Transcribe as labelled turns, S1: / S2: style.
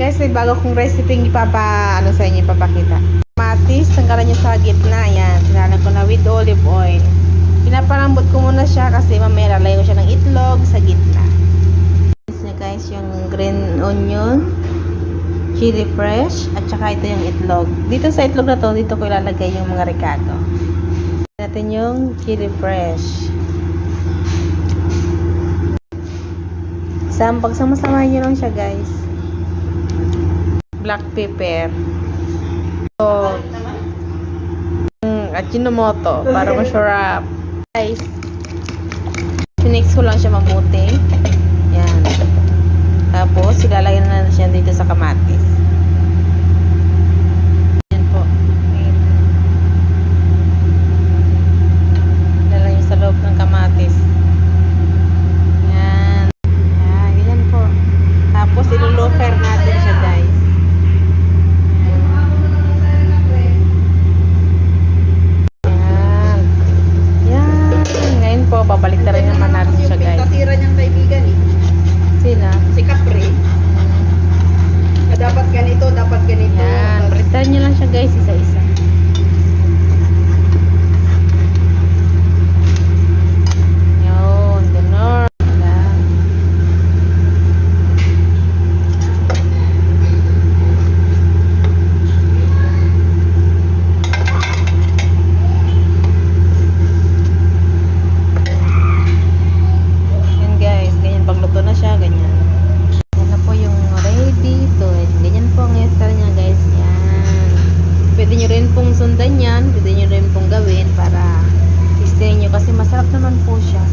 S1: Guys, may bago kong recipe sa inyo ipapakita. Kamatis, tanggalan nyo sa gitna. Ayan, sinalan ko na with olive oil. Pinapalambot ko muna siya kasi mamaya lalagay ko siya ng itlog sa gitna. Guys, yung green onion, chili fresh, at saka ito yung itlog. Dito sa itlog na to, dito ko ilalagay yung mga ricado. Natin yung chili fresh. Pagsama-samahin nyo lang siya, guys. Black pepper. So, at Ajinomoto para masarap. Guys, sinix ko lang siya mabuti. Yan. Tapos, ilalagay na siya dito sa kamatis. Yan po. Ilalagay sa loob ng kamatis. Yan. Yan, ganyan po. Tapos, ilulufer natin siya, guys. Babalik na rin naman natin siya, guys.
S2: Tatira niyang kaibigan eh.
S1: Sina?
S2: Si Capri. Dapat ganito, dapat ganito.
S1: Yan. Baliktad niyo lang siya, guys, isa-isa. Yun. Ganun. Yan. Pagluto na siya, ganyan. Yan na po yung ready to it. Ganyan po ang style niya, guys. Yan. Pwede nyo rin pong sundan yan. Pwede nyo rin pong gawin para testinin nyo kasi masarap naman po siya.